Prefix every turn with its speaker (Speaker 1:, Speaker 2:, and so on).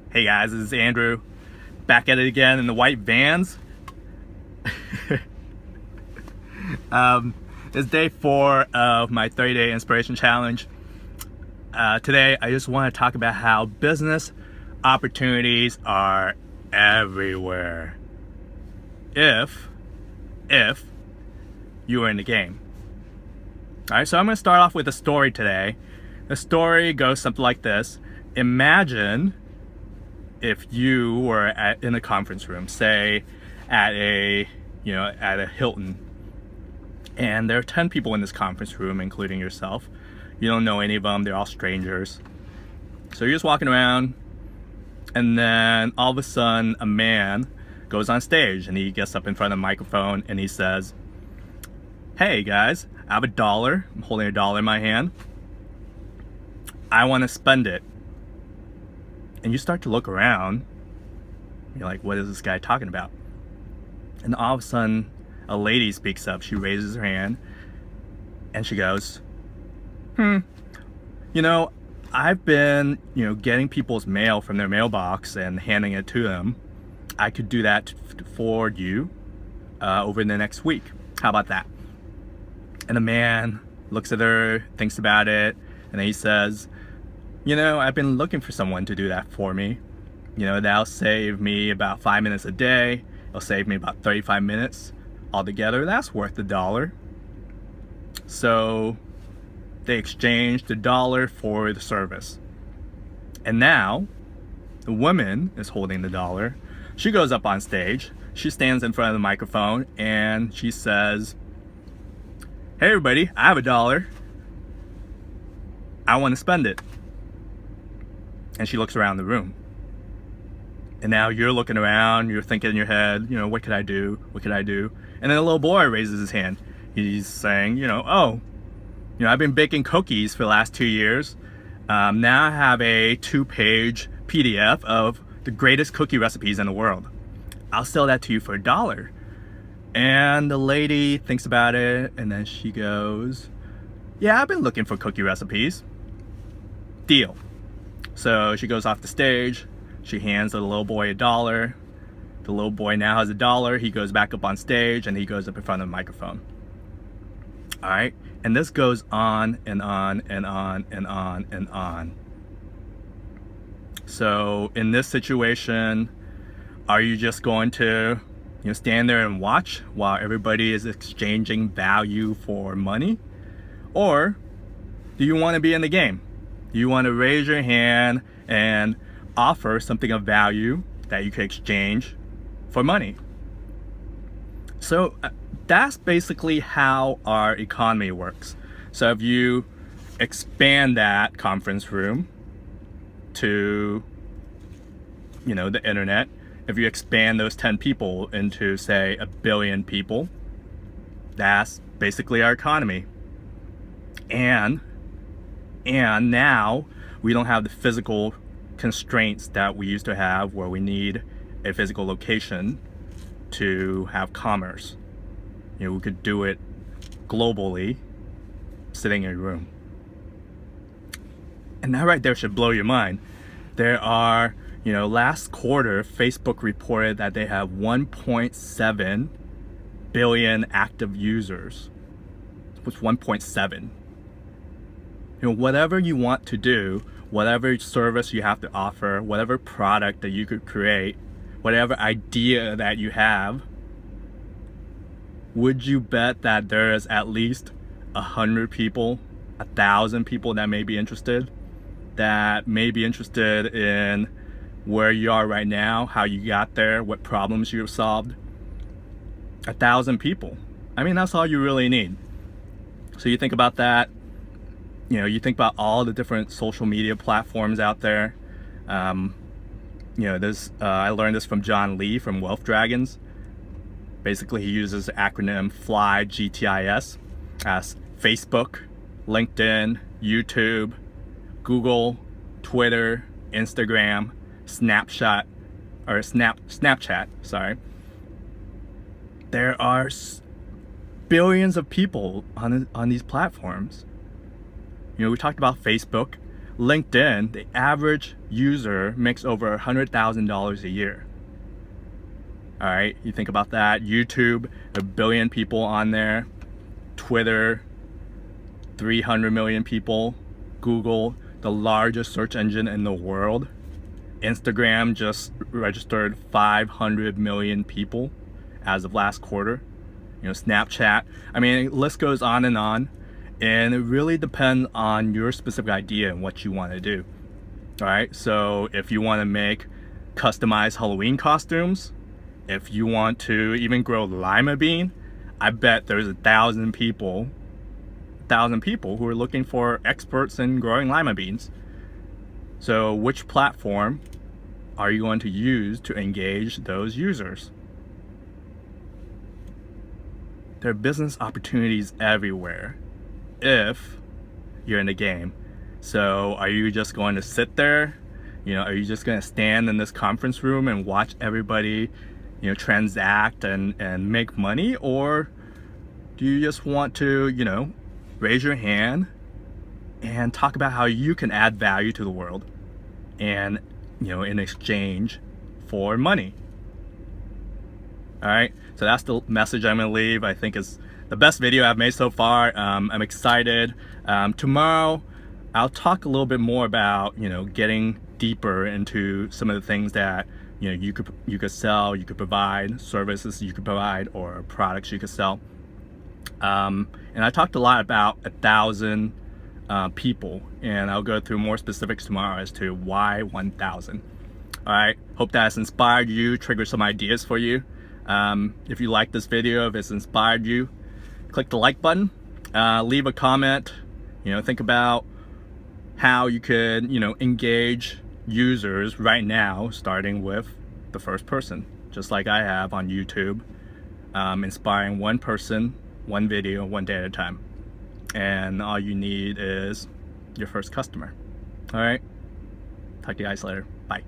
Speaker 1: Hey guys, this is Andrew, back at it again in the white vans. It's day 4 of my 30-day inspiration challenge. Today, I just want to talk about how business opportunities are everywhere. If you are in the game. All right, so I'm going to start off with a story today. The story goes something like this. Imagine if you were in a conference room, say at a Hilton, and there are 10 people in this conference room, including yourself. You don't know any of them, they're all strangers. So you're just walking around, and then all of a sudden a man goes on stage and he gets up in front of the microphone and he says, "Hey guys, I have $1. I'm holding $1 in my hand. I want to spend it." And you start to look around. You're like, what is this guy talking about? And all of a sudden, a lady speaks up. She raises her hand and she goes, I've been, getting people's mail from their mailbox and handing it to them. I could do that for you over the next week. How about that? And the man looks at her, thinks about it, and then he says, I've been looking for someone to do that for me. That'll save me about 5 minutes a day. It'll save me about 35 minutes altogether. That's worth $1. So they exchanged $1 for the service. And now the woman is holding the $1. She goes up on stage. She stands in front of the microphone and she says, "Hey everybody, I have $1. I want to spend it." And she looks around the room. And now you're looking around, you're thinking in your head, what could I do? What could I do? And then a little boy raises his hand. He's saying, I've been baking cookies for the last 2 years. Now I have a 2-page PDF of the greatest cookie recipes in the world. I'll sell that to you for $1. And the lady thinks about it, and then she goes, "Yeah, I've been looking for cookie recipes. Deal." So she goes off the stage. She hands the little boy $1. The little boy now has $1. He goes back up on stage and he goes up in front of the microphone. All right. And this goes on and on and on and on and on. So in this situation, are you just going to stand there and watch while everybody is exchanging value for money? Or do you want to be in the game? Do you want to raise your hand and offer something of value that you could exchange for money? So that's basically how our economy works. So if you expand that conference room to the internet, if you expand those 10 people into, say, 1 billion people, that's basically our economy. And now we don't have the physical constraints that we used to have, where we need a physical location to have commerce. We could do it globally, sitting in a room. And that right there should blow your mind. There are, last quarter, Facebook reported that they have 1.7 billion active users. What's 1.7? Whatever you want to do, whatever service you have to offer, whatever product that you could create, whatever idea that you have, would you bet that there is at least 100 people, 1,000 people that may be interested in where you are right now, how you got there, what problems you've solved? 1,000 people. I mean, that's all you really need. So you think about that. You think about all the different social media platforms out there. I learned this from John Lee from Wealth Dragons. Basically, he uses the acronym FLY GTIS as Facebook, LinkedIn, YouTube, Google, Twitter, Instagram, Snapchat. Sorry. There are billions of people on these platforms. We talked about Facebook. LinkedIn, the average user makes over $100,000 a year. All right, you think about that. YouTube, 1 billion people on there. Twitter, 300 million people. Google, the largest search engine in the world. Instagram just registered 500 million people as of last quarter. Snapchat. I mean, the list goes on, and it really depends on your specific idea and what you want to do. All right, so if you want to make customized Halloween costumes, if you want to even grow lima bean, I bet there's 1,000 people who are looking for experts in growing lima beans. So which platform are you going to use to engage those users? There are business opportunities everywhere if you're in the game. So are you just going to sit there? Are you just going to stand in this conference room and watch everybody transact and make money? Or do you just want to raise your hand and talk about how you can add value to the world and in exchange for money? All right, so that's the message I'm gonna leave. I think is the best video I've made so far. I'm excited. Tomorrow I'll talk a little bit more about getting deeper into some of the things that you could sell, you could provide, services you could provide, or products you could sell. And I talked a lot about 1,000 people, and I'll go through more specifics tomorrow as to why 1,000. All right, hope that has inspired you, triggered some ideas for you. If you like this video, if it's inspired you, click the like button, leave a comment, think about how you could, engage users right now, starting with the first person, just like I have on YouTube, inspiring one person, one video, one day at a time. And all you need is your first customer. All right, talk to you guys later. Bye.